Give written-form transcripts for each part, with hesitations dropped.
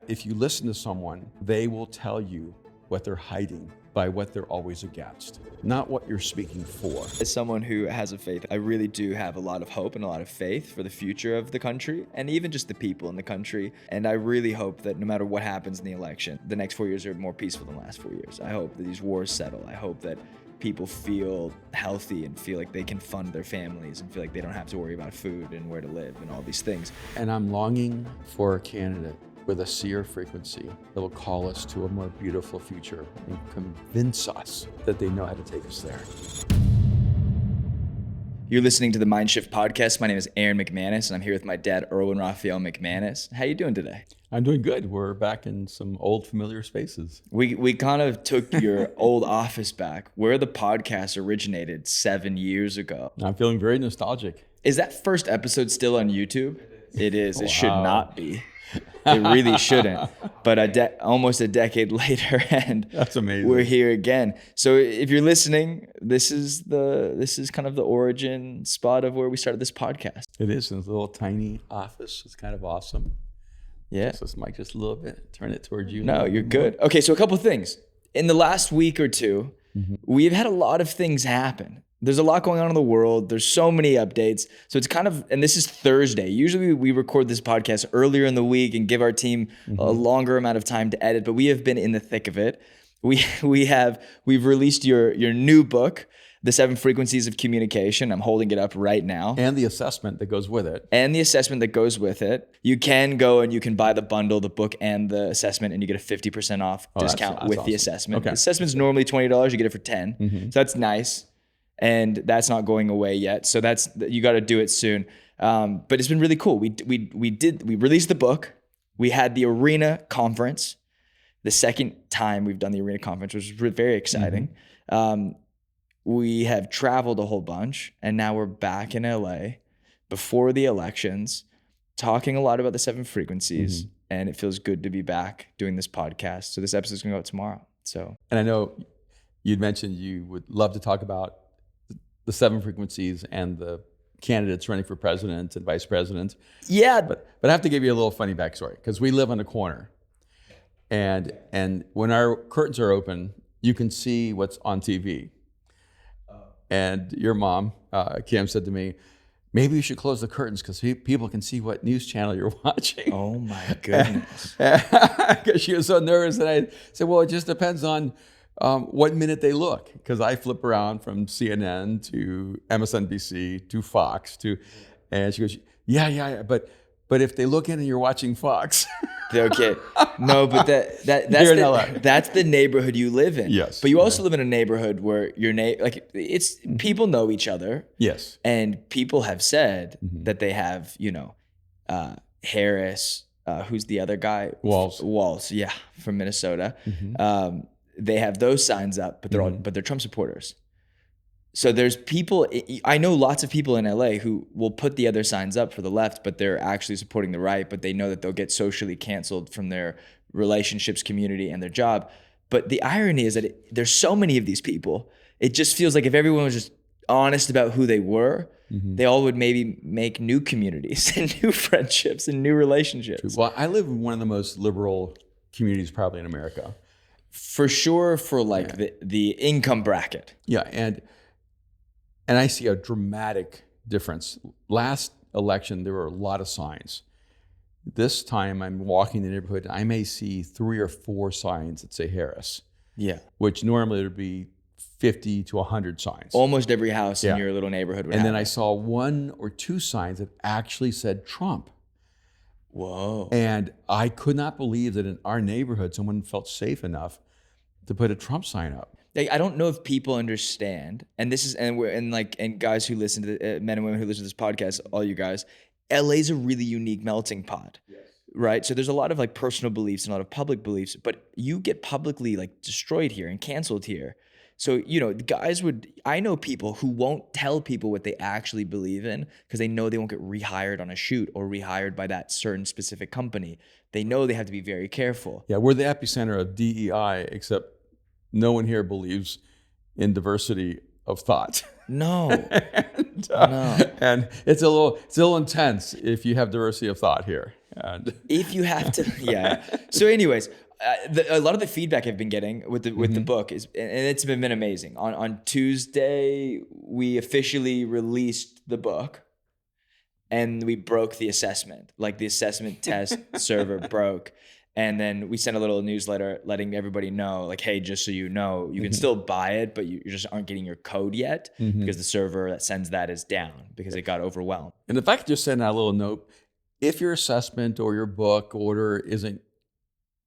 If you listen to someone, they will tell you what they're hiding by what they're always against, not what you're speaking for. As someone who has a faith, I really do have a lot of hope and a lot of faith for the future of the country and even just the people in the country. And I really hope that no matter what happens in the election, the next 4 years are more peaceful than the last 4 years. I hope that these wars settle. I hope that people feel healthy and feel like they can fund their families and feel like they don't have to worry about food and where to live and all these things. And I'm longing for a candidate with a Seer frequency that will call us to a more beautiful future and convince us that they know how to take us there. You're listening to the Mind Shift podcast. My name is Erwin McManus, and I'm here with my dad, Erwin McManus. How you doing today? I'm doing good. We're back in some old familiar spaces. We kind of took your old office back, where the podcast originated 7 years ago. I'm feeling very nostalgic. Is that first episode still on YouTube? It is. It Wow. should not be. It really shouldn't. But almost a decade later, and That's amazing. we're here again. So if you're listening, this is kind of the origin spot of where we started this podcast. It is in this little tiny office. It's kind of awesome. Yeah. So this mic just a little bit. Turn it towards you. No, you're good. Okay, so a couple things. In the last week or two, we've had a lot of things happen. There's a lot going on in the world. There's so many updates. So it's kind of, and this is Thursday. Usually we record this podcast earlier in the week and give our team a longer amount of time to edit, but we have been in the thick of it. We've released your new book, The 7 Frequencies of Communication. I'm holding it up right now. And the assessment that goes with it. You can go and you can buy the bundle, the book and the assessment, and you get a 50% off discount that's with the awesome. assessment. Okay. The assessment's normally $20. You get it for 10. So that's nice. And that's not going away yet. So you got to do it soon. But it's been really cool. We released the book. We had the arena conference, the second time we've done the arena conference, which was very exciting. We have traveled a whole bunch, and now we're back in LA before the elections, talking a lot about the 7 frequencies. And it feels good to be back doing this podcast. So this episode's gonna go out tomorrow. And I know you'd mentioned you would love to talk about the 7 frequencies and the candidates running for president and vice president. Yeah. But I have to give you a little funny backstory because we live on a corner. And when our curtains are open, you can see what's on TV. And your mom, Kim, said to me, maybe you should close the curtains because people can see what news channel you're watching. Oh my goodness. Because she was so nervous. And I said, well, it just depends on what minute they look. Because I flip around from CNN to MSNBC to Fox and she goes, yeah. But if they look in and you're watching Fox. Okay. No, but that's the neighborhood you live in. Yes. But you also live in a neighborhood where people know each other. Yes. And people have said that they have, Harris, who's the other guy? Walz, yeah, from Minnesota. They have those signs up, but they're Trump supporters. So there's people, I know lots of people in LA who will put the other signs up for the left, but they're actually supporting the right, but they know that they'll get socially canceled from their relationships, community, and their job. But the irony is that there's so many of these people, it just feels like if everyone was just honest about who they were, they all would maybe make new communities and new friendships and new relationships. Well, I live in one of the most liberal communities probably in America. For sure, for the income bracket. Yeah, and I see a dramatic difference. Last election, there were a lot of signs. This time, I'm walking the neighborhood, and I may see 3 or 4 signs that say Harris. Yeah. Which normally would be 50 to 100 signs. Almost every house in your little neighborhood would have. And then I saw 1 or 2 signs that actually said Trump. Whoa. And I could not believe that in our neighborhood, someone felt safe enough to put a Trump sign up. I don't know if people understand, and this is, and guys who listen to men and women who listen to this podcast, all you guys, LA's a really unique melting pot, right? So there's a lot of personal beliefs and a lot of public beliefs, but you get publicly destroyed here and canceled here. So, I know people who won't tell people what they actually believe in because they know they won't get rehired on a shoot or rehired by that certain specific company. They know they have to be very careful. Yeah, we're the epicenter of DEI, except no one here believes in diversity of thought. No. And it's a little intense if you have diversity of thought here. And if you have to, yeah. So anyways, a lot of the feedback I've been getting with the book is, and it's been amazing. On Tuesday, we officially released the book, and we broke the assessment. Like the assessment test server broke, and then we sent a little newsletter letting everybody know, like, hey, just so you know, you can still buy it, but you just aren't getting your code yet because the server that sends that is down because it got overwhelmed. And if I could just send out a little note, if your assessment or your book order isn't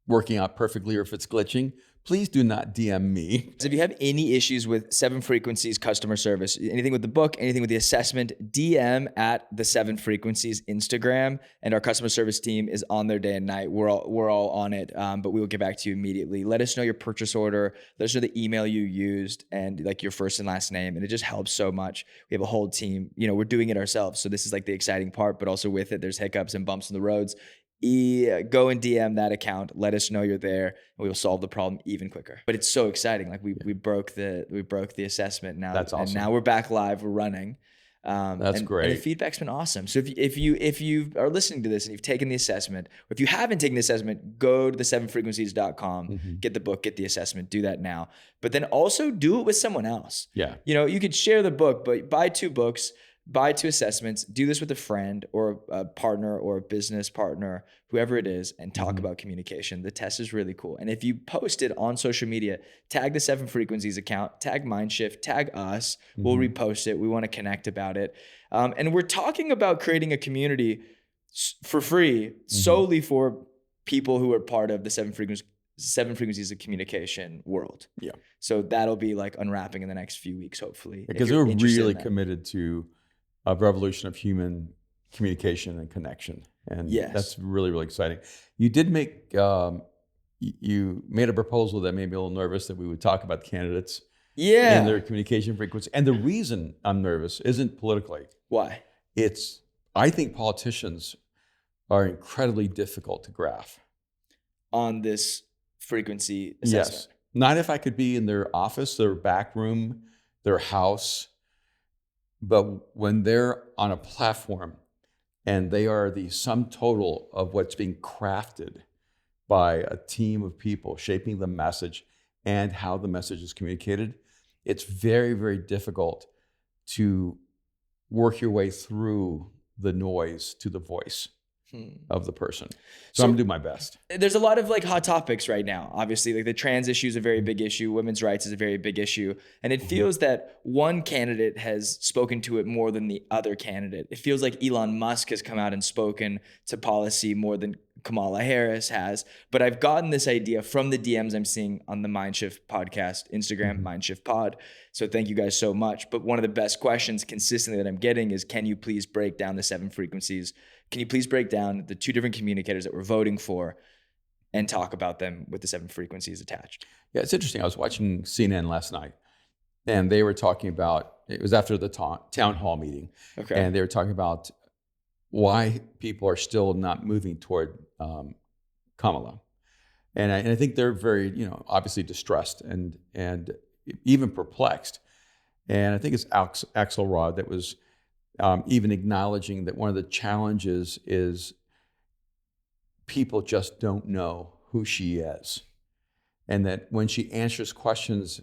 working out perfectly, or if it's glitching, please do not DM me. So if you have any issues with 7 Frequencies customer service, anything with the book, anything with the assessment, DM at the 7 Frequencies Instagram, and our customer service team is on their day and night. We're all on it, but we will get back to you immediately. Let us know your purchase order. Let us know the email you used and like your first and last name, and it just helps so much. We have a whole team. We're doing it ourselves, so this is like the exciting part, but also with it, there's hiccups and bumps in the roads. Go and DM that account. Let us know you're there, and we will solve the problem even quicker. But it's so exciting. Like we broke the assessment now. That's awesome. And now we're back live. We're running. That's great. And the feedback's been awesome. So if you are listening to this and you've taken the assessment, or if you haven't taken the assessment, go to the7frequencies.com, get the book, get the assessment, do that now. But then also do it with someone else. Yeah. You could share the book, but buy 2 books. Buy 2 assessments, do this with a friend or a partner or a business partner, whoever it is, and talk about communication. The test is really cool. And if you post it on social media, tag the 7 Frequencies account, tag Mindshift, tag us. We'll repost it. We want to connect about it. And we're talking about creating a community for free, solely for people who are part of the 7 Frequencies of Communication world. Yeah. So that'll be like unwrapping in the next few weeks, hopefully. Because we're really committed to a revolution of human communication and connection. And that's really, really exciting. You did make, you made a proposal that made me a little nervous that we would talk about the candidates and their communication frequency. And the reason I'm nervous isn't politically. Why? I think politicians are incredibly difficult to graph. On this frequency assessment? Yes. Not if I could be in their office, their back room, their house, but when they're on a platform and they are the sum total of what's being crafted by a team of people shaping the message and how the message is communicated, it's very, very difficult to work your way through the noise to the voice of the person. So I'm gonna do my best. There's a lot of like hot topics right now. Obviously, like the trans issue is a very big issue. Women's rights is a very big issue. And it feels that one candidate has spoken to it more than the other candidate. It feels like Elon Musk has come out and spoken to policy more than Kamala Harris has. But I've gotten this idea from the DMs I'm seeing on the Mindshift podcast, Instagram, Mindshift Pod. So thank you guys so much. But one of the best questions consistently that I'm getting is, can you please break down the 7 frequencies? Can you please break down the 2 different communicators that we're voting for and talk about them with the 7 frequencies attached? Yeah, it's interesting. I was watching CNN last night, and they were talking about, it was after the town hall meeting, and they were talking about why people are still not moving toward Kamala. And I think they're very, obviously distressed and even perplexed. And I think it's Axelrod that was even acknowledging that one of the challenges is people just don't know who she is. And that when she answers questions,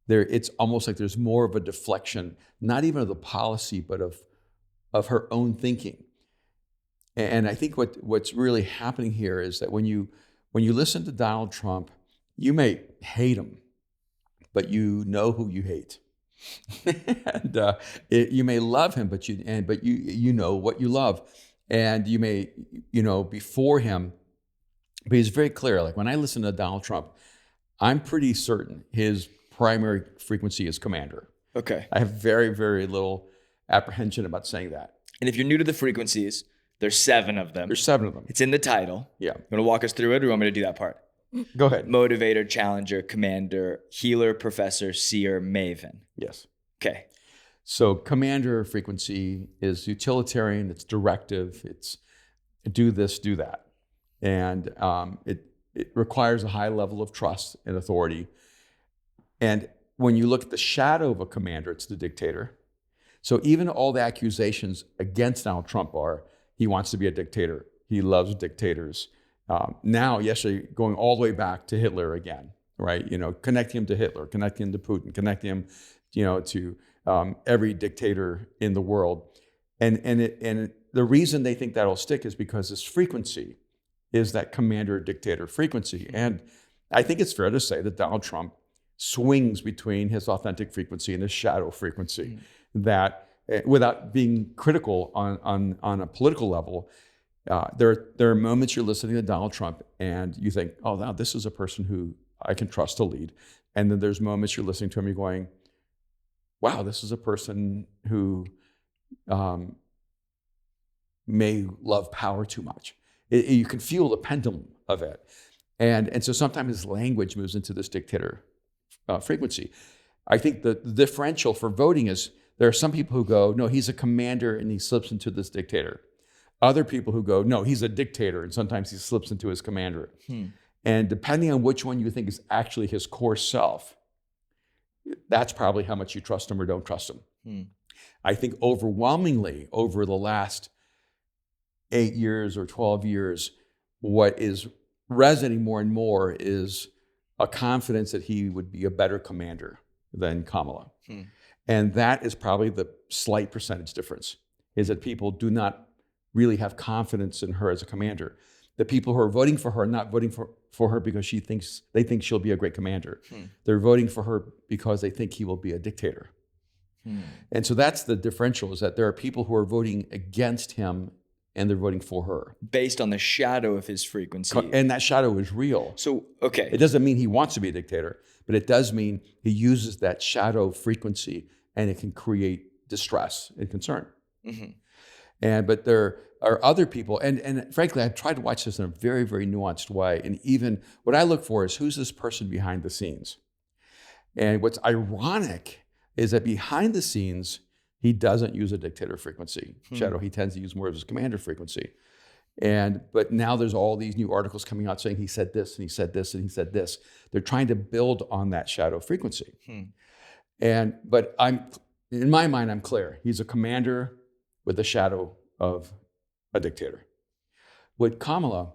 it's almost like there's more of a deflection, not even of the policy, but of her own thinking. And I think what's really happening here is that when you listen to Donald Trump, you may hate him, but you know who you hate. And you may love him, but you know what you love, and you may be for him. But he's very clear. Like when I listen to Donald Trump, I'm pretty certain his primary frequency is commander. Okay. I have very, very little apprehension about saying that. And if you're new to the frequencies, there's 7 of them. There's 7 of them. It's in the title. Yeah. You want to walk us through it, or you want me to do that part? Go ahead. Motivator, challenger, commander, healer, professor, seer, maven. Yes. Okay. So commander frequency is utilitarian, it's directive, it's do this, do that. And it requires a high level of trust and authority. And when you look at the shadow of a commander, it's the dictator. So even all the accusations against Donald Trump are, he wants to be a dictator. He loves dictators. Now, yesterday, going all the way back to Hitler again, right? Connecting him to Hitler, connecting him to Putin, connecting him, to every dictator in the world. And the reason they think that'll stick is because this frequency is that commander-dictator frequency. And I think it's fair to say that Donald Trump swings between his authentic frequency and his shadow frequency. That, without being critical on a political level, there are moments you're listening to Donald Trump and you think, oh, now this is a person who I can trust to lead. And then there's moments you're listening to him, you're going, wow, this is a person who may love power too much. You can feel the pendulum of it. And so sometimes his language moves into this dictator frequency. I think the differential for voting is there are some people who go, no, he's a commander and he slips into this dictator. Other people who go, no, he's a dictator and sometimes he slips into his commander. And depending on which one you think is actually his core self, that's probably how much you trust him or don't trust him. I think overwhelmingly over the last 8 years or 12 years, what is resonating more and more is a confidence that he would be a better commander than Kamala. And that is probably the slight percentage difference, is that people do not really have confidence in her as a commander. The people who are voting for her are not voting for her because they think she'll be a great commander. They're voting for her because they think he will be a dictator. And so that's the differential, is that there are people who are voting against him and they're voting for her. Based on the shadow of his frequency. And that shadow is real. So, okay. It doesn't mean he wants to be a dictator, but it does mean he uses that shadow frequency and it can create distress and concern. But there are other people, and frankly, I've tried to watch this in a very, very nuanced way. And even what I look for is, who's this person behind the scenes? And what's ironic is that behind the scenes, he doesn't use a dictator frequency shadow. He tends to use more of his commander frequency. But now there's all these new articles coming out saying he said this and he said this and he said this. They're trying to build on that shadow frequency. But in my mind, I'm clear. He's a commander with the shadow of a dictator. With Kamala.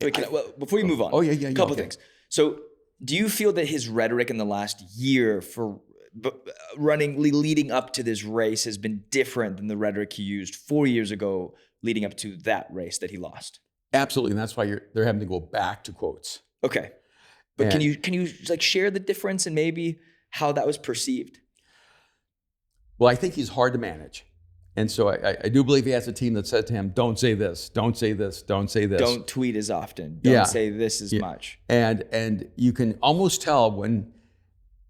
Wait, before you move on, a couple things. So do you feel that his rhetoric in the last year for leading up to this race has been different than the rhetoric he used 4 years ago leading up to that race that he lost? Absolutely, and that's why they're having to go back to quotes. Okay. But can you like share the difference and maybe how that was perceived? Well, I think he's hard to manage. And so I do believe he has a team that said to him, don't say this, don't say this, don't say this. Don't tweet as often. Don't say this as much. And you can almost tell when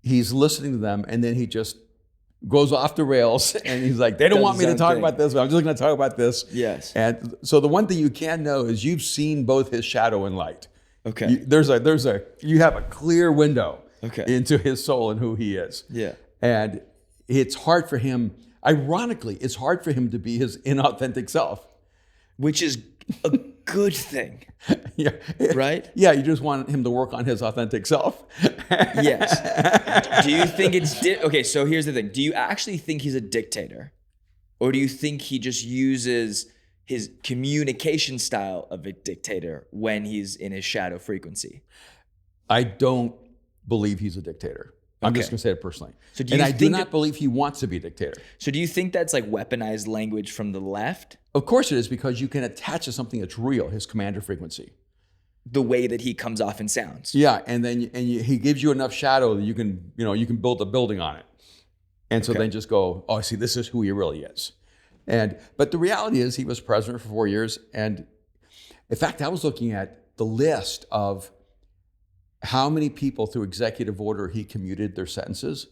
he's listening to them and then he just goes off the rails and he's like, they don't want me to talk about this, but I'm just going to talk about this. Yes. And so the one thing you can know is you've seen both his shadow and light. Okay. You have a clear window into his soul and who he is. Yeah. And it's hard for him, ironically, it's hard for him to be his inauthentic self. Which is a good thing. Yeah. Right? Yeah, you just want him to work on his authentic self. Yes. Do you think it's... okay, so here's the thing. Do you actually think he's a dictator? Or do you think he just uses his communication style of a dictator when he's in his shadow frequency? I don't believe he's a dictator. I'm just going to say it personally. So I do not believe he wants to be a dictator. So do you think that's like weaponized language from the left? Of course it is, because you can attach to something that's real, his commander frequency. The way that he comes off and sounds. Yeah, and then he gives you enough shadow that you can build a building on it. And so then just go, oh, see, this is who he really is. But the reality is he was president for 4 years. And in fact, I was looking at the list of how many people through executive order he commuted their sentences.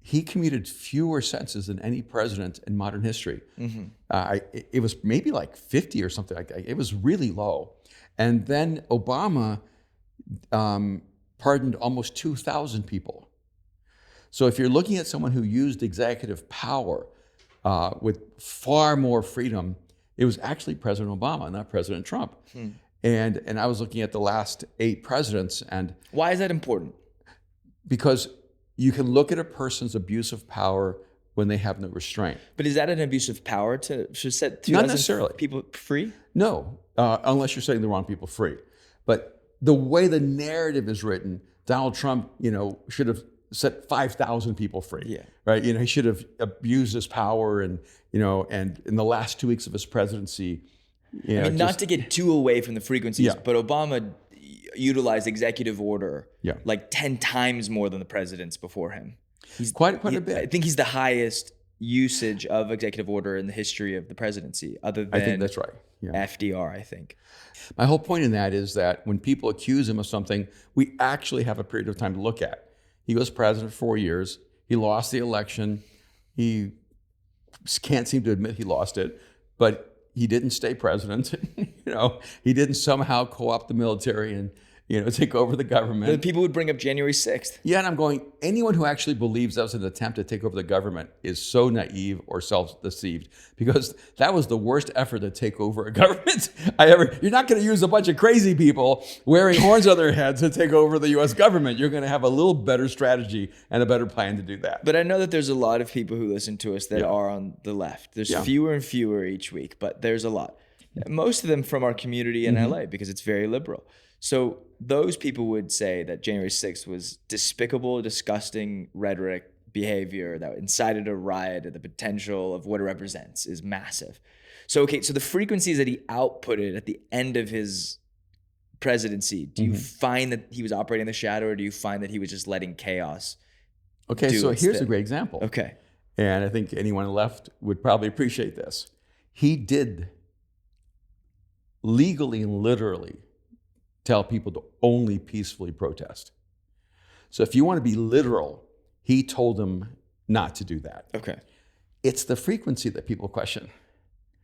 He commuted fewer sentences than any president in modern history. It was maybe like 50 or something like that. It was really low. And then Obama pardoned almost 2,000 people. So if you're looking at someone who used executive power with far more freedom, it was actually President Obama, not President Trump. And I was looking at the last 8 presidents. And why is that important? Because you can look at a person's abuse of power when they have no restraint. But is that an abuse of power to set Not necessarily people free? No, unless you're setting the wrong people free. But the way the narrative is written, Donald Trump, should have set 5,000 people free. Yeah. Right. He should have abused his power, and and in the last 2 weeks of his presidency. Not to get too away from the frequencies, Yeah. but Obama utilized executive order like 10 times more than the presidents before him. He's quite a bit. I think he's the highest usage of executive order in the history of the presidency, other than I think that's right. Yeah. FDR, I think. My whole point in that is that when people accuse him of something, we actually have a period of time to look at. He was president for 4 years. He lost the election. He can't seem to admit he lost it, but he didn't stay president. He didn't somehow co-opt the military and take over the government. The people would bring up January 6th. Yeah, and I'm going, anyone who actually believes that was an attempt to take over the government is so naive or self-deceived, because that was the worst effort to take over a government You're not going to use a bunch of crazy people wearing horns on their heads to take over the U.S. government. You're going to have a little better strategy and a better plan to do that. But I know that there's a lot of people who listen to us that are on the left. There's fewer and fewer each week, but there's a lot. Most of them from our community in LA, because it's very liberal. So those people would say that January 6th was despicable, disgusting rhetoric, behavior that incited a riot, and the potential of what it represents is massive. So the frequencies that he outputted at the end of his presidency, do you find that he was operating in the shadow, or do you find that he was just letting chaos? Okay, so here's a great example. Okay. And I think anyone on the left would probably appreciate this. He did legally and literally tell people to only peacefully protest. So if you want to be literal, he told them not to do that. Okay. It's the frequency that people question.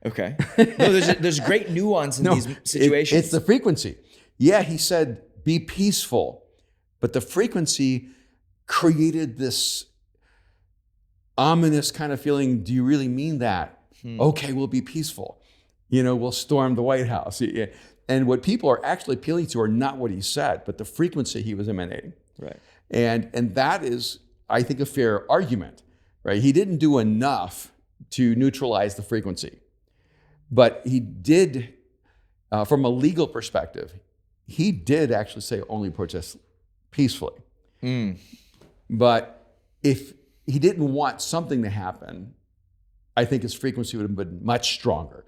Okay. No, there's great nuance in these situations. It's the frequency. Yeah, he said, be peaceful. But the frequency created this ominous kind of feeling. Do you really mean that? Okay, we'll be peaceful. We'll storm the White House. And what people are actually appealing to are not what he said, but the frequency he was emanating. Right. And that is, I think, a fair argument, right? He didn't do enough to neutralize the frequency, but he did, from a legal perspective, he did actually say only protest peacefully. But if he didn't want something to happen, I think his frequency would have been much stronger.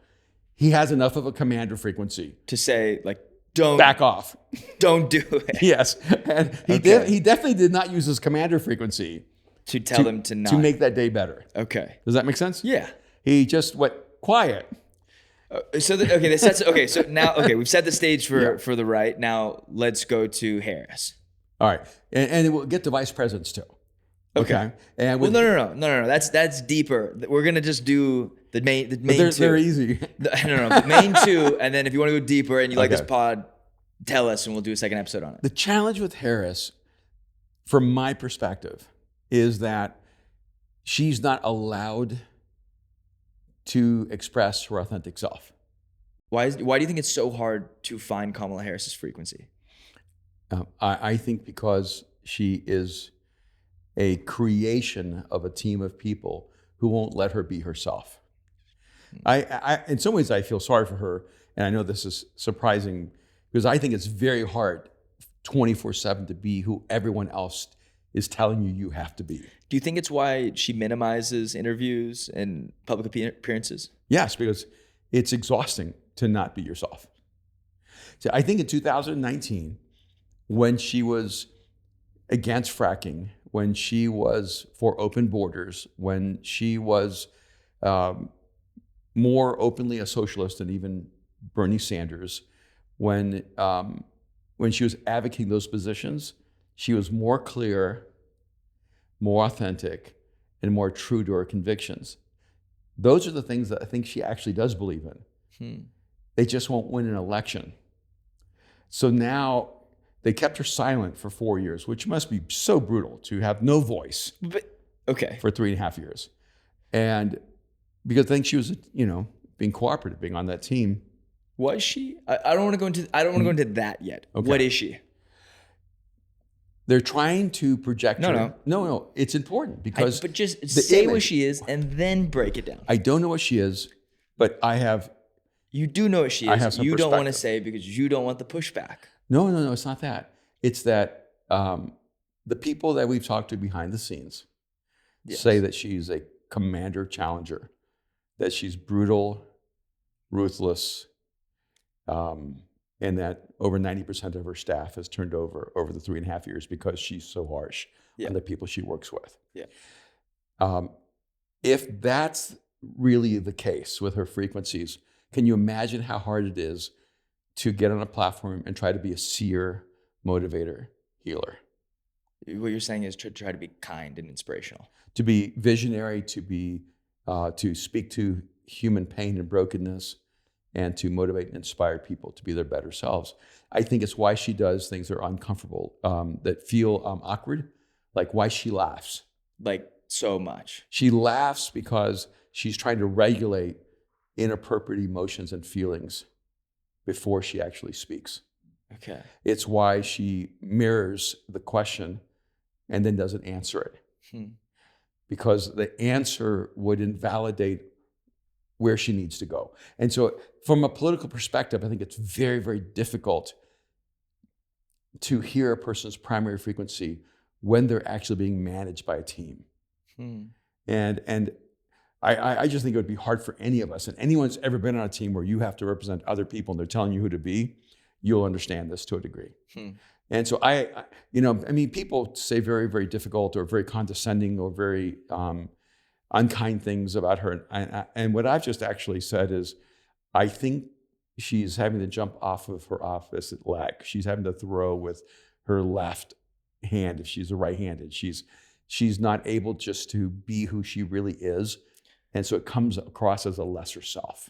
He has enough of a commander frequency to say, like, don't back off. Don't do it. Yes. And he definitely did not use his commander frequency to tell them to not. To make that day better. Okay. Does that make sense? Yeah. He just went quiet. So now we've set the stage for the right. Now let's go to Harris. All right. And we'll get to vice presidents too. Okay. And no. That's deeper. We're gonna just do the main two. They're easy. No. The main two, and then if you want to go deeper and you like this pod, tell us, and we'll do a second episode on it. The challenge with Harris, from my perspective, is that she's not allowed to express her authentic self. Why do you think it's so hard to find Kamala Harris's frequency? I think because she is a creation of a team of people who won't let her be herself. I in some ways, I feel sorry for her, and I know this is surprising because I think it's very hard 24/7 to be who everyone else is telling you have to be. Do you think it's why she minimizes interviews and public appearances? Yes, because it's exhausting to not be yourself. So I think in 2019, when she was against fracking, when she was for open borders, when she was more openly a socialist than even Bernie Sanders, when she was advocating those positions, she was more clear, more authentic, and more true to her convictions. Those are the things that I think she actually does believe in. They just won't win an election. So now they kept her silent for 4 years, which must be so brutal to have no voice for 3.5 years. And because I think she was, being cooperative, being on that team. Was she? I don't want to go into that yet. Okay. What is she? They're trying to project her. No. No, it's important because but just say what she is and then break it down. I don't know what she is, but You do know what she I is. have some You don't want to perspective. say because you don't want the pushback. No, it's not that. It's that the people that we've talked to behind the scenes say that she's a commander challenger, that she's brutal, ruthless, and that over 90% of her staff has turned over the 3.5 years because she's so harsh on the people she works with. If that's really the case with her frequencies, can you imagine how hard it is to get on a platform and try to be a seer, motivator, healer? What you're saying is to try to be kind and inspirational. To be visionary, to speak to human pain and brokenness, and to motivate and inspire people to be their better selves. I think it's why she does things that are uncomfortable, that feel awkward, like why she laughs. Like so much. She laughs because she's trying to regulate inappropriate emotions and feelings before she actually speaks. Okay. It's why she mirrors the question and then doesn't answer it. Because the answer would invalidate where she needs to go. And so from a political perspective, I think it's very, very difficult to hear a person's primary frequency when they're actually being managed by a team. And I just think it would be hard for any of us, and anyone who's ever been on a team where you have to represent other people and they're telling you who to be, you'll understand this to a degree. And so people say very, very difficult or very condescending or very unkind things about her. And what I've just actually said is, I think she's having to jump off of her opposite leg. She's having to throw with her left hand if she's a right-handed. She's not able just to be who she really is. And so it comes across as a lesser self.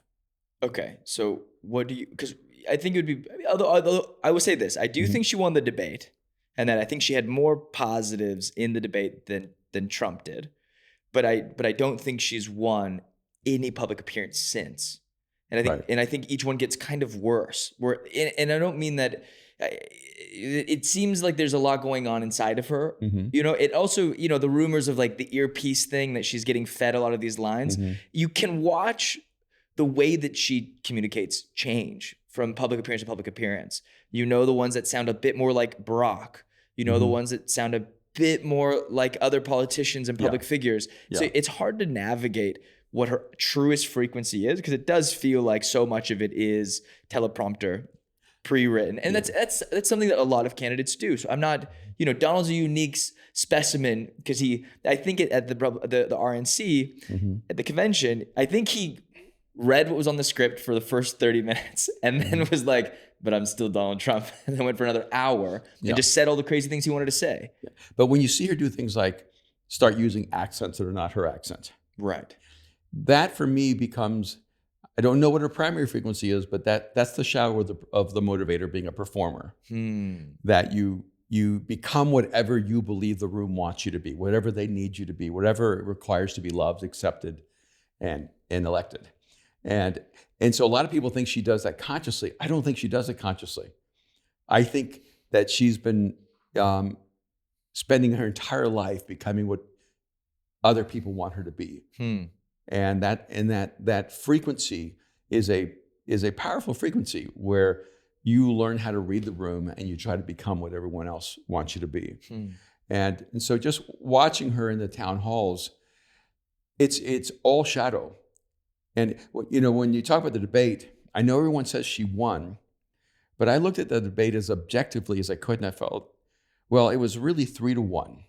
Okay. So what do you, because I think it would be, although I will say this, I do think she won the debate, and that I think she had more positives in the debate than Trump did. But I don't think she's won any public appearance since. And I think each one gets kind of worse. And I don't mean that. It seems like there's a lot going on inside of her. It also, the rumors of like the earpiece thing that she's getting fed a lot of these lines. You can watch the way that she communicates change from public appearance to public appearance. The ones that sound a bit more like Barack. The ones that sound a bit more like other politicians and public figures. So it's hard to navigate what her truest frequency is, because it does feel like so much of it is teleprompter, pre-written. And that's something that a lot of candidates do. So I'm not, Donald's a unique specimen because I think at the RNC, at the convention, I think he read what was on the script for the first 30 minutes and then was like, but I'm still Donald Trump. And then went for another hour and just said all the crazy things he wanted to say. But when you see her do things like start using accents that are not her accent. Right. That for me becomes, I don't know what her primary frequency is, but that's the shadow of the motivator being a performer. That you become whatever you believe the room wants you to be, whatever they need you to be, whatever it requires to be loved, accepted, and elected. And so a lot of people think she does that consciously. I don't think she does it consciously. I think that she's been spending her entire life becoming what other people want her to be. And that frequency is a powerful frequency where you learn how to read the room and you try to become what everyone else wants you to be. And so just watching her in the town halls, it's all shadow. And when you talk about the debate, I know everyone says she won, but I looked at the debate as objectively as I could, and I felt, well, it was really 3-1.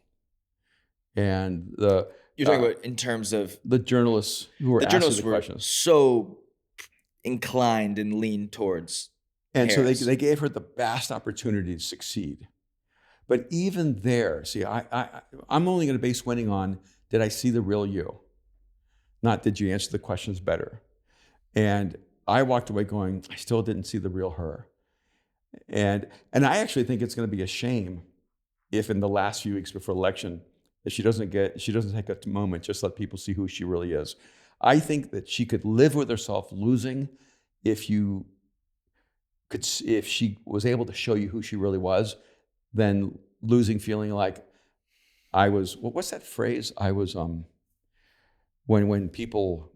And you're talking about in terms of the journalists who were asking the questions. So inclined and leaned towards And Harris. So they gave her the best opportunity to succeed. But even there, see, I'm only going to base winning on, did I see the real you? Not did you answer the questions better? And I walked away going, I still didn't see the real her. And I actually think it's going to be a shame if in the last few weeks before election, that she doesn't take a moment, just let people see who she really is. I think that she could live with herself losing if she was able to show you who she really was, then losing feeling like I was, what's that phrase? I was, when people,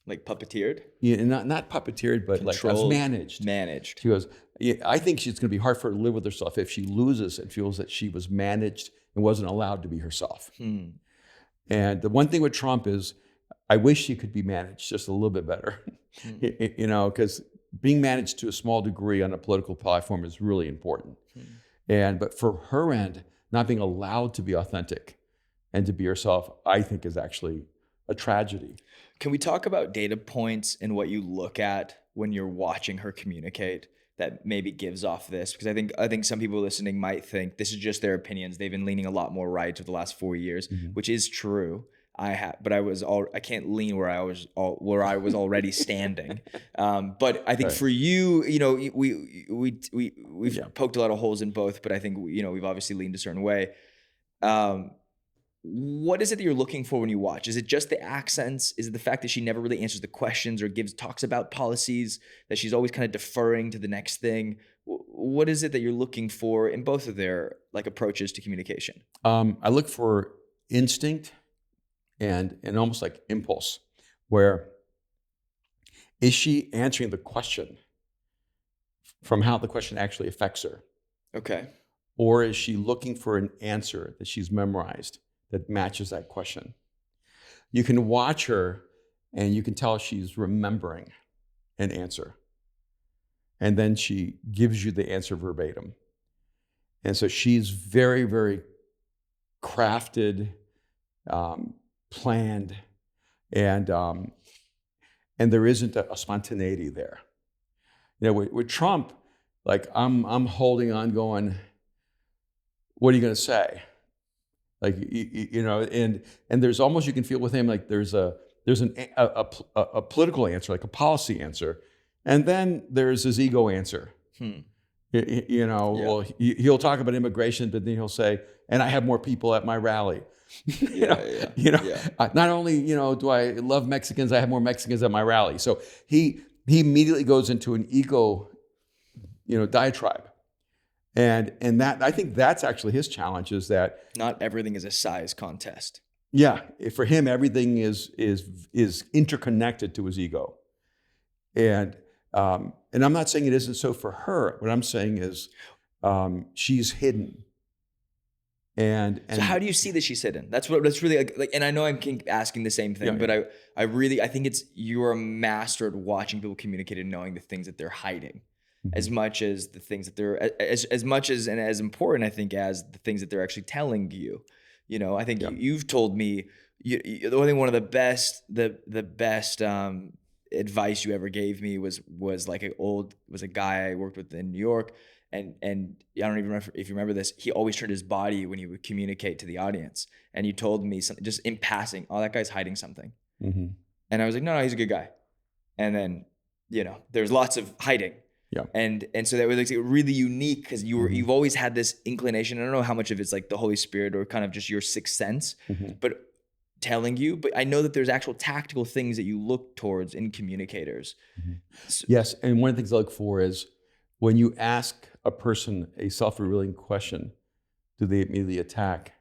like puppeteered? Yeah, not puppeteered, but like I was managed. Managed. She goes, yeah, I think it's going to be hard for her to live with herself if she loses and feels that she was managed and wasn't allowed to be herself. And the one thing with Trump is, I wish she could be managed just a little bit better, you know, because being managed to a small degree on a political platform is really important. But for her end, not being allowed to be authentic and to be herself, I think is actually a tragedy. Can we talk about data points and what you look at when you're watching her communicate that maybe gives off this? Because I think some people listening might think this is just their opinions. They've been leaning a lot more right for the last 4 years, which is true. But I can't lean where I was already standing. But I think for you, you know, we've poked a lot of holes in both, but I think, you know, we've obviously leaned a certain way. What is it that you're looking for when you watch? Is it just the accents? Is it the fact that she never really answers the questions or talks about policies, that she's always kind of deferring to the next thing? What is it that you're looking for in both of their like approaches to communication? I look for instinct and almost like impulse, where is she answering the question from how the question actually affects her? Okay. Or is she looking for an answer that she's memorized that matches that question? You can watch her and you can tell she's remembering an answer. And then she gives you the answer verbatim. And so she's very, very crafted, planned, and there isn't a spontaneity there. You know, with Trump, like I'm holding on going, what are you going to say? Like, you know, and there's almost, you can feel with him, like there's a political answer, like a policy answer. And then there's his ego answer. You know, well, he'll talk about immigration, but then he'll say, and I have more people at my rally. Not only, you know, do I love Mexicans, I have more Mexicans at my rally. So he immediately goes into an ego, you know, diatribe. And that, I think that's actually his challenge, is that not everything is a size contest. Yeah, for him, everything is interconnected to his ego. And I'm not saying it isn't so for her. What I'm saying is she's hidden. And so how do you see that she's hidden? That's really like, and I know I'm asking the same thing, but I really think you're a master at watching people communicate and knowing the things that they're hiding. As much as the things that they're as much as and as important, I think, as the things that they're actually telling you. You know, I think you've told me I think one of the best advice you ever gave me was a guy I worked with in New York, and I don't even remember if you remember this. He always turned his body when he would communicate to the audience, and you told me something just in passing. Oh, that guy's hiding something, and I was like, no, he's a good guy. And then, you know, there's lots of hiding. Yeah. And so that was like really unique, because you've always had this inclination. I don't know how much of it's like the Holy Spirit or kind of just your sixth sense, but telling you. But I know that there's actual tactical things that you look towards in communicators. So, yes, and one of the things I look for is when you ask a person a self-revealing question, do they immediately attack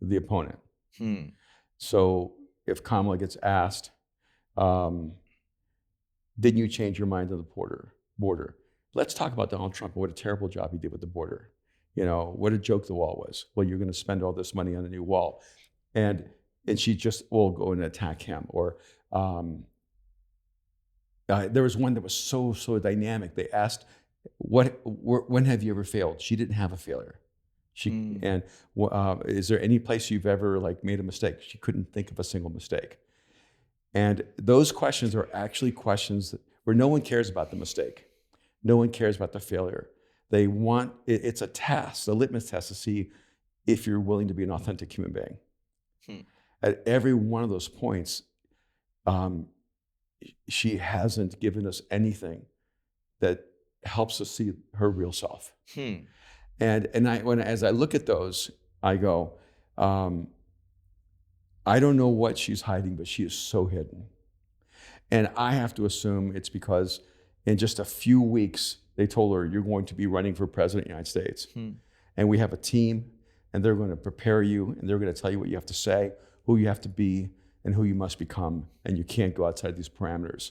the opponent? So if Kamala gets asked, didn't you change your mind on the border? Let's talk about Donald Trump and what a terrible job he did with the border. You know, what a joke the wall was. Well, you're going to spend all this money on a new wall. And she just will go and attack him. Or there was one that was so dynamic. They asked, when have you ever failed? She didn't have a failure. And is there any place you've ever like made a mistake? She couldn't think of a single mistake. And those questions are actually questions where no one cares about the mistake. No one cares about the failure. They want, it's a test, a litmus test to see if you're willing to be an authentic human being. At every one of those points, she hasn't given us anything that helps us see her real self. And as I look at those, I go, I don't know what she's hiding, but she is so hidden. And I have to assume it's because in just a few weeks, they told her, you're going to be running for president of the United States. And we have a team. and they're going to prepare you, and they're going to tell you what you have to say, who you have to be, and who you must become, and you can't go outside these parameters.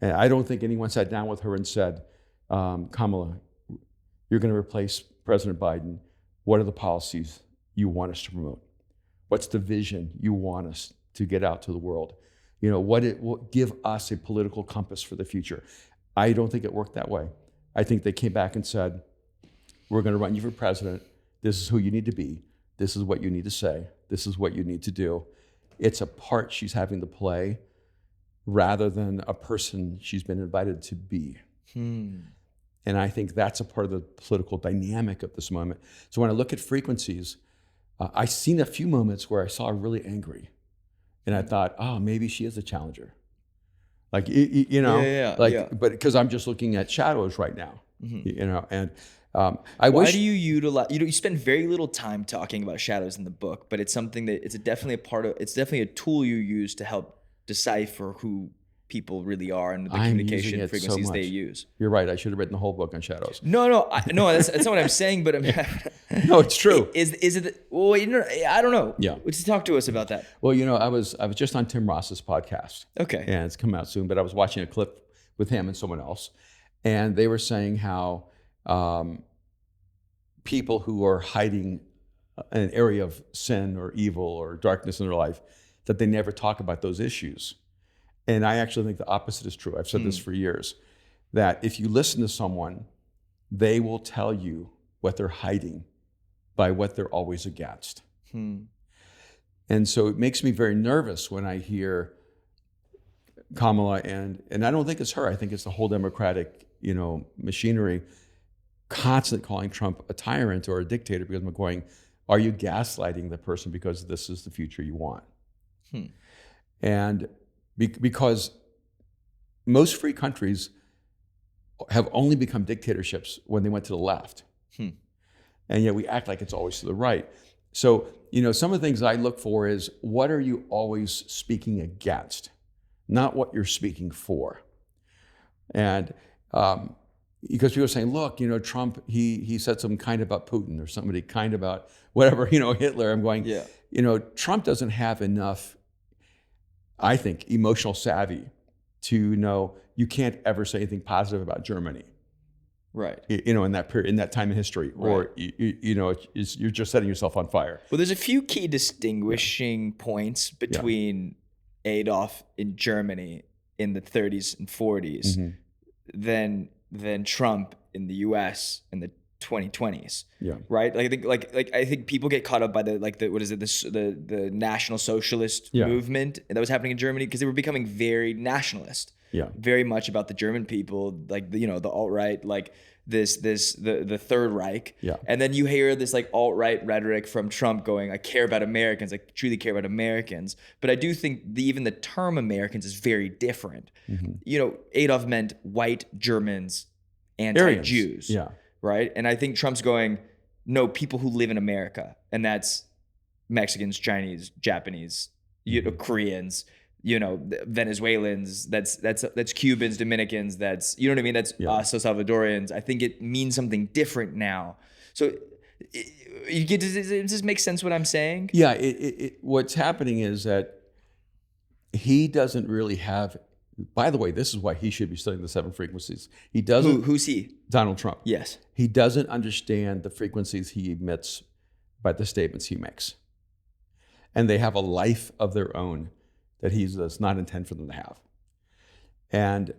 And I don't think anyone sat down with her and said, Kamala, you're going to replace President Biden. What are the policies you want us to promote? What's the vision you want us to get out to the world? You know, what it will give us a political compass for the future. I don't think it worked that way. I think they came back and said, we're going to run you for president. This is who you need to be. This is what you need to say. This is what you need to do. It's a part she's having to play rather than a person she's been invited to be. And I think that's a part of the political dynamic of this moment. So when I look at frequencies, I've seen a few moments where I saw her really angry. And I thought, oh, maybe she is a challenger. Like, you know, but because I'm just looking at shadows right now, you know, and Why do you utilize, you spend very little time talking about shadows in the book, but it's something that it's definitely a tool you use to help decipher who people really are and the communication frequencies they use. You're right. I should have written the whole book on shadows. No, that's not what I'm saying, but no, it's true. Is it, well, you know, I don't know. Yeah. Would you talk to us about that? Well, you know, I was just on Tim Ross's podcast. Okay. And it's coming out soon, but I was watching a clip with him and someone else. And they were saying how people who are hiding an area of sin or evil or darkness in their life, that they never talk about those issues. And I actually think the opposite is true. I've said this for years, that if you listen to someone, they will tell you what they're hiding by what they're always against. And so it makes me very nervous when I hear Kamala, and I don't think it's her. I think it's the whole Democratic, you know, machinery constantly calling Trump a tyrant or a dictator, because I'm going, are you gaslighting the person because this is the future you want? And because most free countries have only become dictatorships when they went to the left. And yet we act like it's always to the right. So, you know, some of the things I look for is, what are you always speaking against? Not what you're speaking for. And because people are saying, look, you know, Trump, he said something kind about Putin, or somebody kind about whatever, you know, Hitler. I'm going, you know, Trump doesn't have enough, I think, emotional savvy to know you can't ever say anything positive about Germany. Right. You know, in that period, in that time in history, or, you know, you're just setting yourself on fire. Well, there's a few key distinguishing points between Adolf in Germany in the 30s and 40s than Trump in the US in the 2020s. Right? Like I think people get caught up by the National Socialist movement that was happening in Germany, because they were becoming very nationalist. Very much about the German people, like the alt-right, like the Third Reich. And then you hear this like alt-right rhetoric from Trump going, I care about Americans, I truly care about Americans. But I do think even the term Americans is very different. You know, Adolf meant white Germans, anti-Jews. Right? And I think Trump's going, no, people who live in America, and that's Mexicans, Chinese, Japanese, you know, Koreans, you know, Venezuelans, that's Cubans, Dominicans, that's, you know what I mean? That's us, so Salvadorians. I think it means something different now. So does this make sense what I'm saying? Yeah, what's happening is that he doesn't really have, by the way, this is why he should be studying the 7 frequencies. He doesn't. Who's he? Donald Trump. Yes. He doesn't understand the frequencies he emits by the statements he makes. And they have a life of their own that he does not intend for them to have. And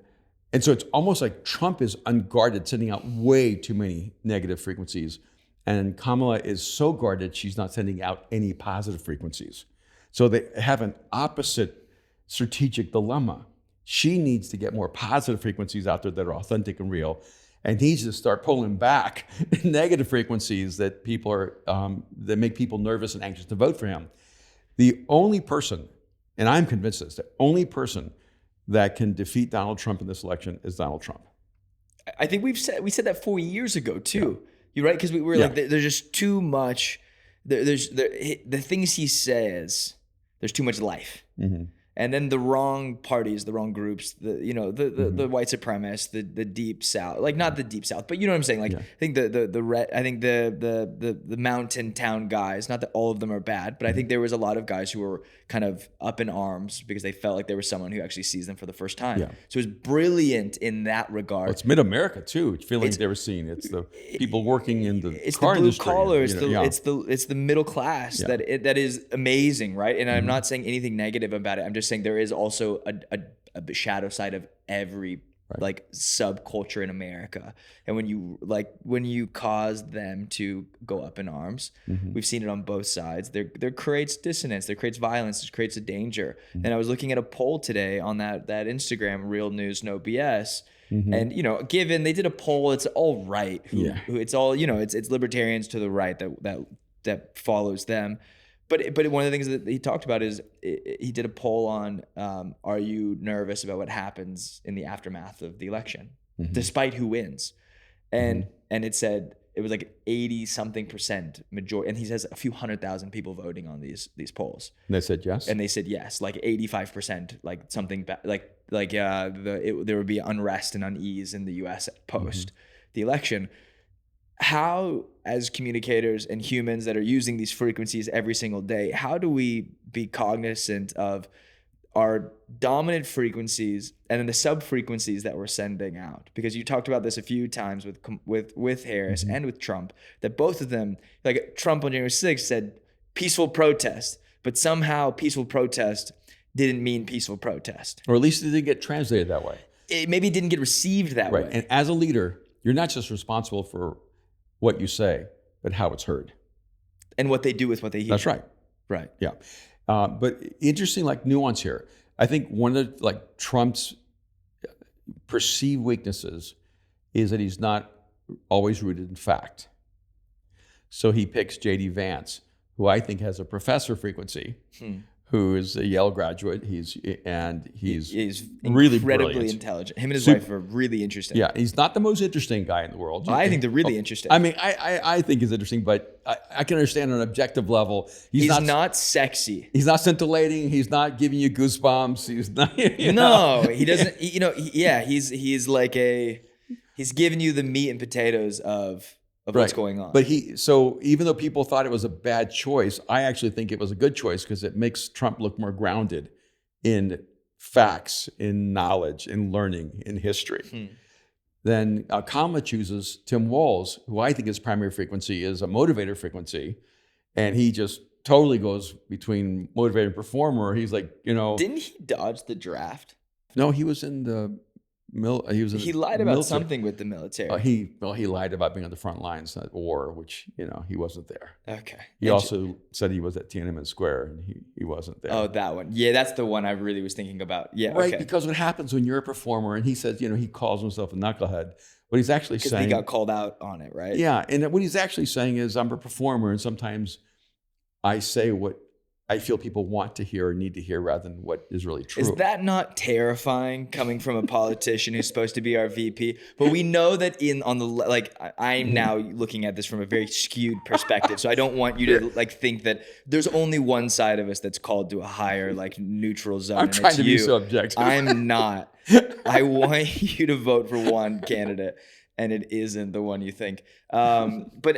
so it's almost like Trump is unguarded, sending out way too many negative frequencies. And Kamala is so guarded, she's not sending out any positive frequencies. So they have an opposite strategic dilemma. She needs to get more positive frequencies out there that are authentic and real, and needs to start pulling back negative frequencies that people are that make people nervous and anxious to vote for him. The only person, and I'm convinced this, the only person that can defeat Donald Trump in this election is Donald Trump. I think we said that 4 years ago too. You're right, because we were like, there's just too much. The things he says, there's too much life. And then the wrong parties, the wrong groups, the white supremacists, the deep South, like not the deep South, but you know what I'm saying? Like I think the mountain town guys, not that all of them are bad, but I think there was a lot of guys who were kind of up in arms because they felt like there was someone who actually sees them for the first time. Yeah. So it was brilliant in that regard. Well, it's mid-America too, feeling they were seen. It's the people working in the car blue industry. Collar, it's the middle class that is amazing, right? And I'm not saying anything negative about it. I'm just saying there is also a shadow side of every like subculture in America. And when you cause them to go up in arms, we've seen it on both sides. There creates dissonance, there creates violence, it creates a danger. And I was looking at a poll today on that Instagram, Real News No BS. And given they did a poll, it's all right. It's all it's libertarians to the right that follows them. But one of the things that he talked about is he did a poll on are you nervous about what happens in the aftermath of the election, despite who wins, and it said it was like 80-something% majority, and he says a few 100,000 people voting on these polls. And they said yes. And they said yes, like 85%, like something there would be unrest and unease in the U.S. post the election. How, as communicators and humans that are using these frequencies every single day, how do we be cognizant of our dominant frequencies and then the sub frequencies that we're sending out? Because you talked about this a few times with Harris and with Trump, that both of them, like Trump on January 6th said peaceful protest, but somehow peaceful protest didn't mean peaceful protest. Or at least it didn't get translated that way. It maybe didn't get received that way. And as a leader, you're not just responsible for what you say, but how it's heard. And what they do with what they hear. That's right. Right. Yeah. But interesting, nuance here. I think one of Trump's perceived weaknesses is that he's not always rooted in fact. So he picks J.D. Vance, who I think has a professor frequency, who is a Yale graduate. He's really incredibly brilliant. Intelligent. Him and his wife are really interesting. Yeah, he's not the most interesting guy in the world. I think they're really interesting. I mean, I think he's interesting, but I can understand on an objective level. He's not sexy. He's not scintillating. He's not giving you goosebumps. He's not. No, he doesn't. He's giving you the meat and potatoes of what's going on. But so even though people thought it was a bad choice, I actually think it was a good choice because it makes Trump look more grounded in facts, in knowledge, in learning, in history. Then Kamala chooses Tim Walz, who I think his primary frequency is a motivator frequency. And he just totally goes between motivator and performer. He's like, Didn't he dodge the draft? No, he was in the He lied about something with the military. He lied about being on the front lines of war, which he wasn't there. Okay. He also said he was at Tiananmen Square, and he wasn't there. Oh, that one. Yeah, that's the one I really was thinking about. Yeah, right. Okay. Because what happens when you're a performer, and he says, he calls himself a knucklehead. What he's actually saying, because he got called out on it, right? Yeah, and what he's actually saying is, I'm a performer, and sometimes I say what I feel people want to hear or need to hear rather than what is really true. Is that not terrifying coming from a politician who's supposed to be our VP? But we know that I'm now looking at this from a very skewed perspective. So I don't want you to think that there's only one side of us that's called to a higher neutral zone. I'm trying to be so objective. I'm not. I want you to vote for one candidate and it isn't the one you think. But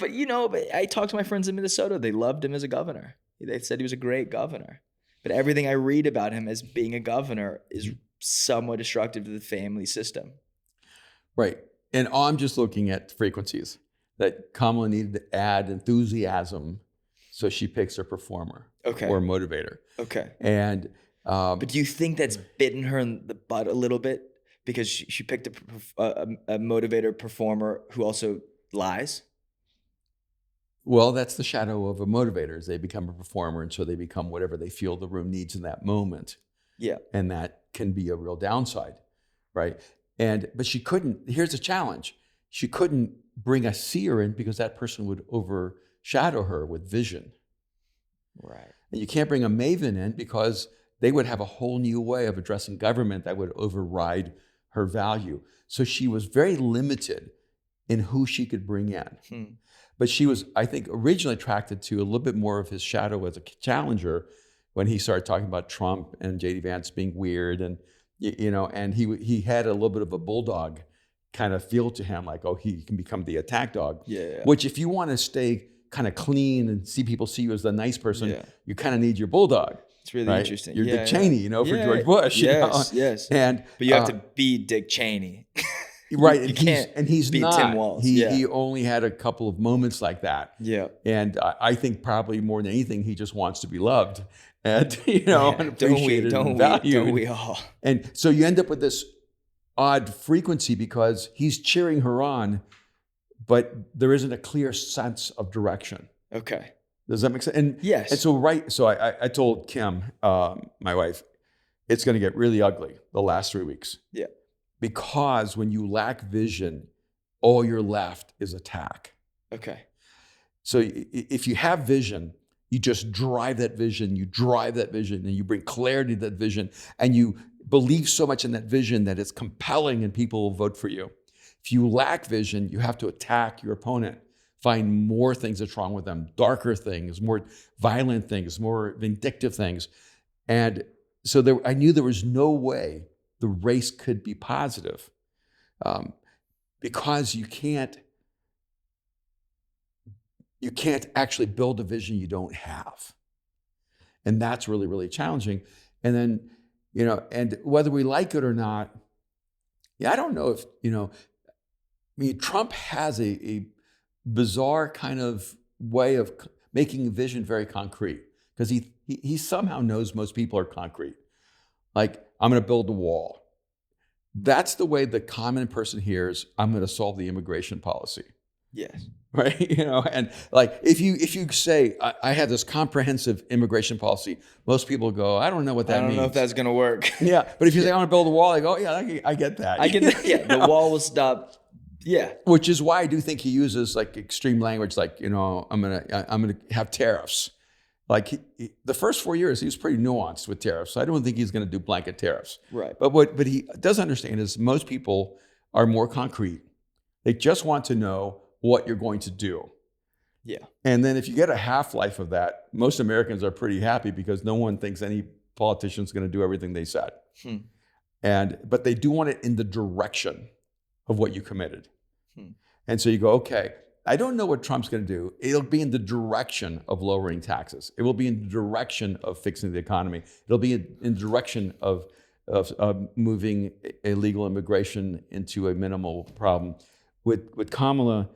I talked to my friends in Minnesota. They loved him as a governor. They said he was a great governor. But everything I read about him as being a governor is somewhat destructive to the family system. Right. And I'm just looking at frequencies that Kamala needed to add enthusiasm, so she picks her performer or motivator. Okay. And but do you think that's bitten her in the butt a little bit because she picked a motivator performer who also lies? Well, that's the shadow of a motivator. Is they become a performer, and so they become whatever they feel the room needs in that moment. Yeah. And that can be a real downside, right? But she couldn't, here's the challenge. She couldn't bring a seer in because that person would overshadow her with vision. Right. And you can't bring a Maven in because they would have a whole new way of addressing government that would override her value. So she was very limited in who she could bring in. But she was, I think, originally attracted to a little bit more of his shadow as a challenger when he started talking about Trump and J.D. Vance being weird, and and he had a little bit of a bulldog kind of feel to him, like, oh, he can become the attack dog. Yeah. Which, if you want to stay kind of clean and people see you as the nice person, you kind of need your bulldog. It's really interesting. You're Dick Cheney, for George Bush. Yes, yes. But you have to be Dick Cheney. Right. He's not. Tim Walz. He only had a couple of moments like that. Yeah. And I think probably more than anything, he just wants to be loved and, and appreciated and valued. Don't we all? And so you end up with this odd frequency because he's cheering her on, but there isn't a clear sense of direction. Okay. Does that make sense? And yes. And so I told Kim, my wife, it's going to get really ugly the last 3 weeks. Yeah. Because when you lack vision, all you're left is attack. Okay. So if you have vision, you just drive that vision, and you bring clarity to that vision, and you believe so much in that vision that it's compelling and people will vote for you. If you lack vision, you have to attack your opponent, find more things that's wrong with them, darker things, more violent things, more vindictive things. And so I knew there was no way the race could be positive, because you can't actually build a vision you don't have. And that's really, really challenging. And then, and whether we like it or not, I don't know if, Trump has a bizarre kind of way of making vision very concrete, because he somehow knows most people are concrete. Like, I'm going to build a wall. That's the way the common person hears, I'm going to solve the immigration policy. Yes. Right? And like, if you say, I have this comprehensive immigration policy, most people go, I don't know what that means. I don't know if that's going to work. Yeah. But if you say, I want to build a wall, I go, yeah, I get that. I get that. Yeah. The wall will stop. Yeah. Which is why I do think he uses like extreme language, like, I'm gonna have tariffs. Like the first 4 years, he was pretty nuanced with tariffs. So I don't think he's going to do blanket tariffs. Right. But what he does understand is most people are more concrete. They just want to know what you're going to do. Yeah. And then if you get a half-life of that, most Americans are pretty happy because no one thinks any politician's going to do everything they said. But they do want it in the direction of what you committed. And so you go, okay, I don't know what Trump's going to do. It'll be in the direction of lowering taxes. It will be in the direction of fixing the economy. It'll be in the direction of moving illegal immigration into a minimal problem. With Kamala,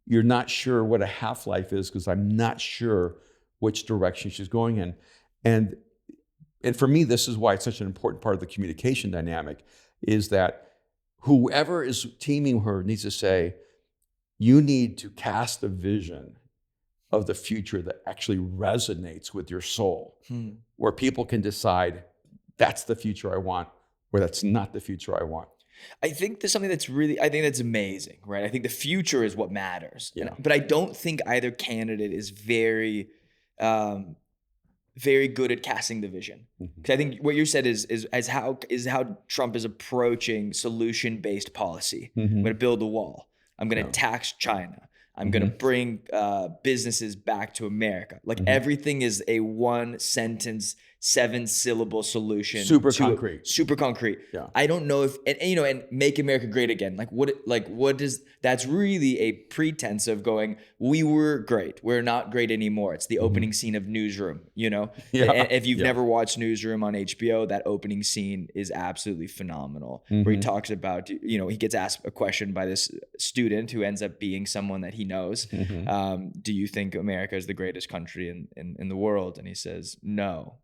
you're not sure what a half-life is, because I'm not sure which direction she's going in. And for me, this is why it's such an important part of the communication dynamic, is that whoever is teaming her needs to say, you need to cast a vision of the future that actually resonates with your soul, where people can decide that's the future I want, or that's not the future I want. I think there's something I think that's amazing, right? I think the future is what matters. Yeah. But I don't think either candidate is very, very good at casting the vision. Because I think what you said is how Trump is approaching solution-based policy. I'm going to build a wall. I'm going to tax China. I'm going to bring businesses back to America. Like everything is a 1-sentence, 7-syllable solution. Super concrete. Yeah. I don't know if, and make America great again. What does, that's really a pretense of going, we were great. We're not great anymore. It's the opening scene of Newsroom, And if you've never watched Newsroom on HBO, that opening scene is absolutely phenomenal, where he talks about, he gets asked a question by this student who ends up being someone that he knows. Do you think America is the greatest country in the world? And he says, no.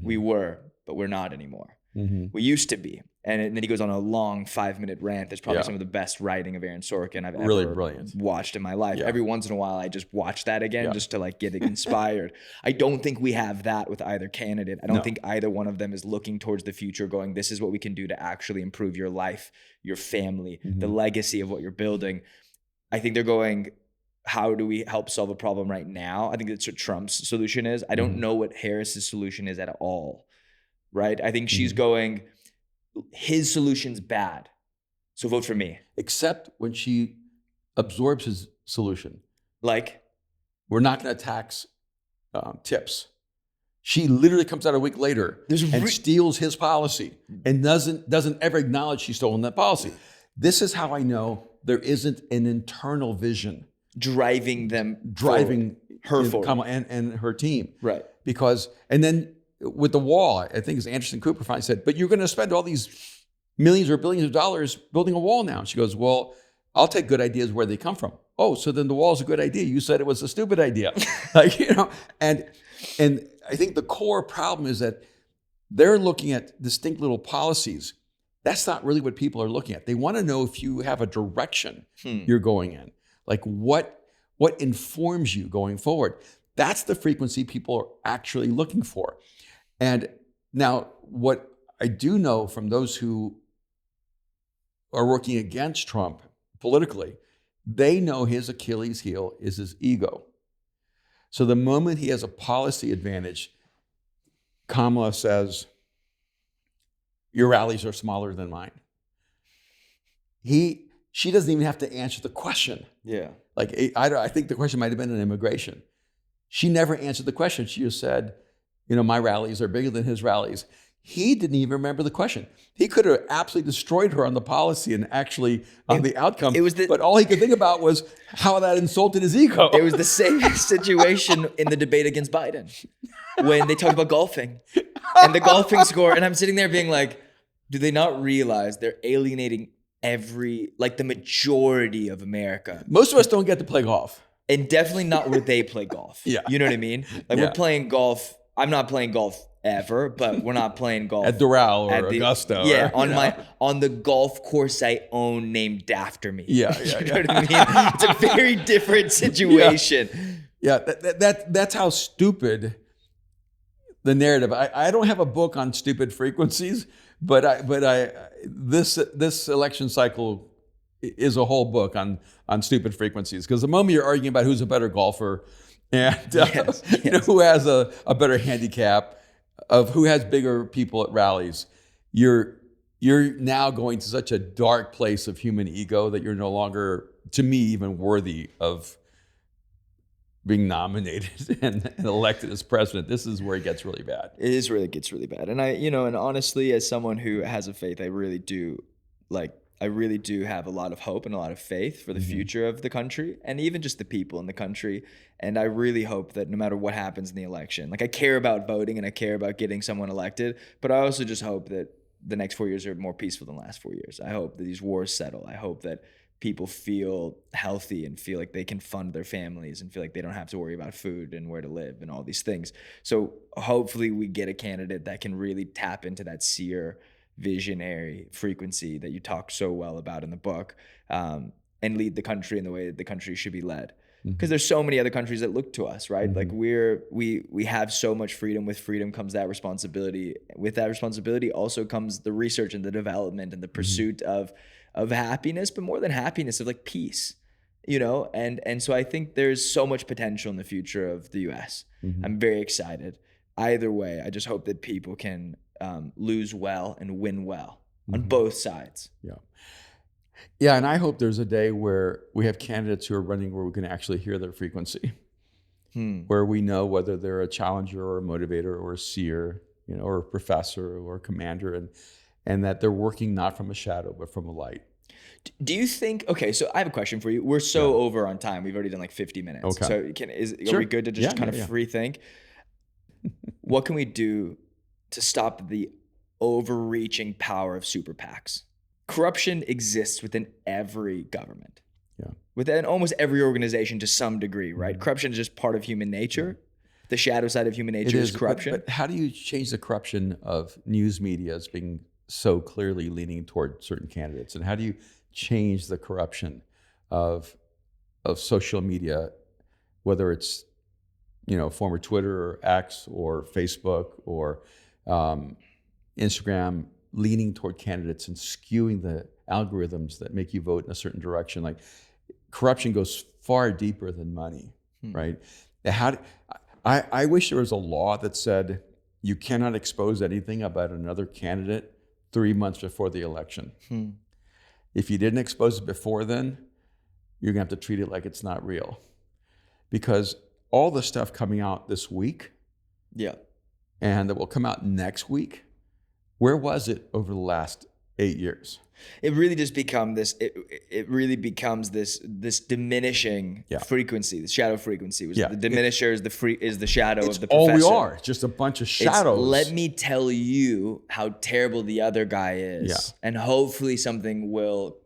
We were, but we're not anymore. We used to be. And then he goes on a long 5-minute rant. That's probably some of the best writing of Aaron Sorkin I've ever watched in my life. Every once in a while, I just watch that again just to get inspired. I don't think we have that with either candidate. I don't think either one of them is looking towards the future going, this is what we can do to actually improve your life, your family, the legacy of what you're building. I think they're going, how do we help solve a problem right now? I think that's what Trump's solution is. I don't know what Harris's solution is at all, right? I think she's going, his solution's bad, so vote for me. Except when she absorbs his solution. Like? We're not going to tax tips. She literally comes out a week later and steals his policy and doesn't ever acknowledge she's stolen that policy. This is how I know there isn't an internal vision driving her forward. Kamala and her team. Right. Because, and then with the wall, I think it's Anderson Cooper finally said, but you're going to spend all these millions or billions of dollars building a wall now. And she goes, well, I'll take good ideas where they come from. Oh, so then the wall's a good idea. You said it was a stupid idea. And I think the core problem is that they're looking at distinct little policies. That's not really what people are looking at. They want to know if you have a direction you're going in. Like what informs you going forward. That's the frequency people are actually looking for. And now what I do know from those who are working against Trump politically, they know his Achilles heel is his ego. So the moment he has a policy advantage, Kamala says, your rallies are smaller than mine. She doesn't even have to answer the question. Yeah. Like, I think the question might have been on immigration. She never answered the question. She just said, my rallies are bigger than his rallies. He didn't even remember the question. He could have absolutely destroyed her on the policy and actually on the outcome. But all he could think about was how that insulted his ego. It was the same situation in the debate against Biden when they talked about golfing and the golfing score. And I'm sitting there being like, do they not realize they're alienating the majority of America? Most of us don't get to play golf. And definitely not where they play golf. Yeah. You know what I mean? Like we're playing golf. I'm not playing golf ever, but we're not playing golf at Doral or Augusta. Yeah, on the golf course I own named after me. Yeah. You know what I mean? It's a very different situation. Yeah, that's how stupid the narrative. I don't have a book on stupid frequencies, but this election cycle is a whole book on stupid frequencies. Because the moment you're arguing about who's a better golfer and who has a better handicap, of who has bigger people at rallies, you're now going to such a dark place of human ego that you're no longer, to me, even worthy of being nominated and elected as president. This is where it gets really bad. It gets really bad. And and honestly, as someone who has a faith, I really do have a lot of hope and a lot of faith for the future of the country and even just the people in the country. And I really hope that no matter what happens in the election, like I care about voting and I care about getting someone elected, but I also just hope that the next 4 years are more peaceful than the last 4 years. I hope that these wars settle. I hope that people feel healthy and feel like they can fund their families and feel like they don't have to worry about food and where to live and all these things. So hopefully we get a candidate that can really tap into that Seer visionary frequency that you talk so well about in the book, and lead the country in the way that the country should be led. Because there's so many other countries that look to us, right? Like we have so much freedom. With freedom comes that responsibility. With that responsibility also comes the research and the development and the pursuit of happiness, but more than happiness, of like peace, and so I think there's so much potential in the future of the US. I'm very excited. Either way, I just hope that people can lose well and win well on both sides. Yeah, and I hope there's a day where we have candidates who are running where we can actually hear their frequency, where we know whether they're a challenger or a motivator or a seer, or a professor or a commander, and that they're working not from a shadow but from a light. Do you think? Okay, so I have a question for you. We're so over on time. We've already done like 50 minutes. Okay. So are we good to just kind of free think? What can we do to stop the overreaching power of super PACs? Corruption exists within every government, within almost every organization to some degree, right? Corruption is just part of human nature. The shadow side of human nature is corruption. But how do you change the corruption of news media as being so clearly leaning toward certain candidates? And how do you change the corruption of social media, whether it's former Twitter or X or Facebook or Instagram, leaning toward candidates and skewing the algorithms that make you vote in a certain direction? Like, corruption goes far deeper than money, right? I wish there was a law that said you cannot expose anything about another candidate 3 months before the election. If you didn't expose it before then, you're gonna have to treat it like it's not real. Because all the stuff coming out this week and that will come out next week, where was it over the last 8 years? It really just become this. It really becomes this diminishing frequency. The shadow frequency was the diminisher is the shadow of the professor. All we are. It's just a bunch of shadows. Let me tell you how terrible the other guy is, and hopefully something will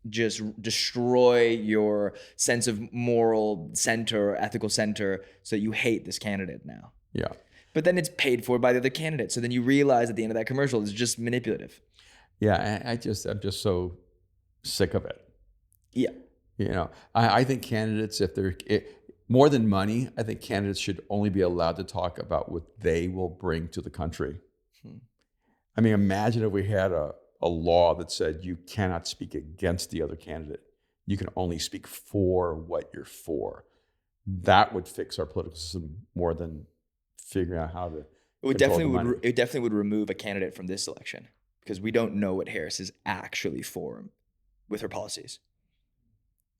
just destroy your sense of moral center, ethical center, so that you hate this candidate now. Yeah. But then it's paid for by the other candidate. So then you realize at the end of that commercial, it's just manipulative. Yeah, I'm just so sick of it. Yeah. You know, I think candidates, if they're more than money, I think candidates should only be allowed to talk about what they will bring to the country. I mean, imagine if we had a law that said you cannot speak against the other candidate. You can only speak for what you're for. That would fix our political system more than figuring out how to. It definitely would remove a candidate from this election, because we don't know what Harris is actually for with her policies.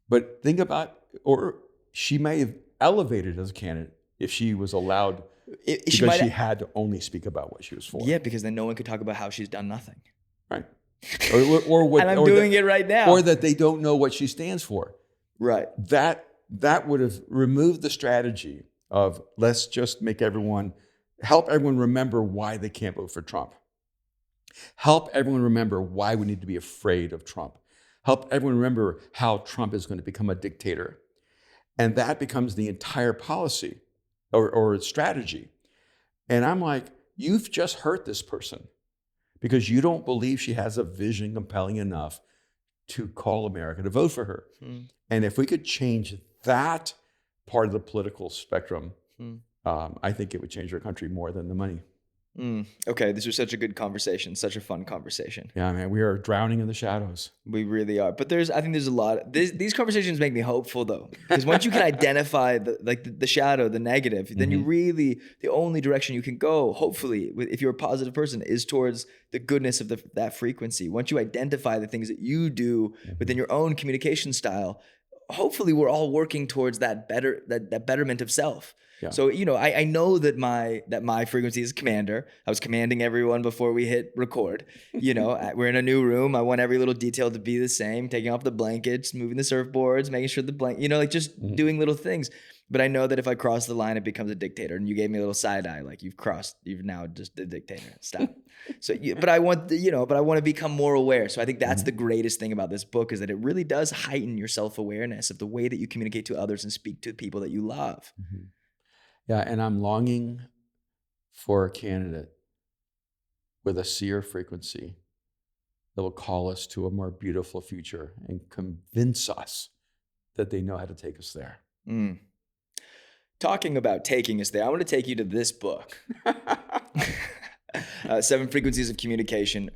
But think about, or she may have elevated as a candidate if she was allowed, because she had to only speak about what she was for. Yeah, because then no one could talk about how she's done nothing. Right. Or what, and I'm doing it right now. Or that they don't know what she stands for. Right. That would have removed the strategy of let's just help everyone remember why they can't vote for Trump. Help everyone remember why we need to be afraid of Trump. Help everyone remember how Trump is going to become a dictator. And that becomes the entire policy or strategy. And I'm like, you've just hurt this person because you don't believe she has a vision compelling enough to call America to vote for her. And if we could change that part of the political spectrum, I think it would change our country more than the money. Okay, this was such a good conversation, such a fun conversation. Yeah, man, we are drowning in the shadows. We really are. But I think there's a lot. These conversations make me hopeful, though, because once you can identify the shadow, the negative, then you really, the only direction you can go, hopefully, if you're a positive person, is towards the goodness of that frequency. Once you identify the things that you do within your own communication style, hopefully we're all working towards that betterment of self. Yeah. So, I know that my frequency is commander. I was commanding everyone before we hit record. We're in a new room. I want every little detail to be the same, taking off the blankets, moving the surfboards, making sure the doing little things. But I know that if I cross the line, it becomes a dictator. And you gave me a little side eye, like you've now just a dictator. Stop. So, but I want to become more aware. So I think that's the greatest thing about this book, is that it really does heighten your self-awareness of the way that you communicate to others and speak to people that you love. Yeah, and I'm longing for a candidate with a Seer frequency that will call us to a more beautiful future and convince us that they know how to take us there. Talking about taking us there, I want to take you to this book. 7 Frequencies of Communication,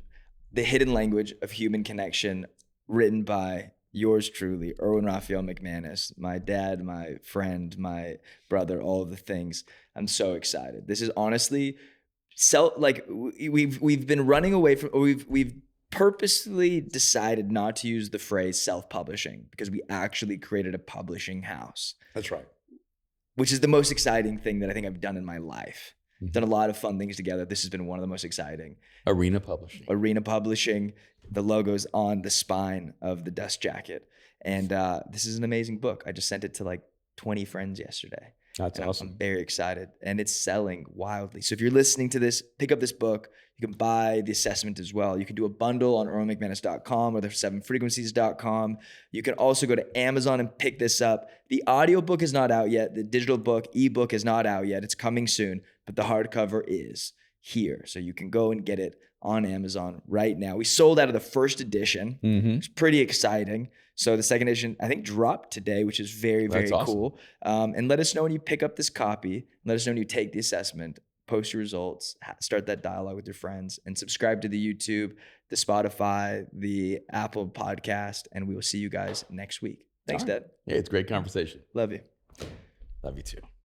The Hidden Language of Human Connection, written by yours truly, Erwin McManus, my dad, my friend, my brother, all of the things. I'm so excited. This is honestly, we've been running away from, or we've purposely decided not to use the phrase self-publishing, because we actually created a publishing house. That's right. Which is the most exciting thing that I think I've done in my life. Done a lot of fun things together. This has been one of the most exciting. Arena Publishing. The logo's on the spine of the dust jacket. And this is an amazing book. I just sent it to 20 friends yesterday. That's awesome. I'm very excited. And it's selling wildly. So if you're listening to this, pick up this book. You can buy the assessment as well. You can do a bundle on erwinmcmanus.com or the 7frequencies.com. You can also go to Amazon and pick this up. The audiobook is not out yet. The digital book, ebook is not out yet. It's coming soon, but the hardcover is here. So you can go and get it on Amazon right now. We sold out of the first edition. It's pretty exciting. So the second edition, I think, dropped today, which is very, very cool. And let us know when you pick up this copy. Let us know when you take the assessment. Post your results, start that dialogue with your friends, and subscribe to the YouTube, the Spotify, the Apple podcast, and we will see you guys next week. Thanks, Dad. Yeah, it's a great conversation. Love you. Love you too.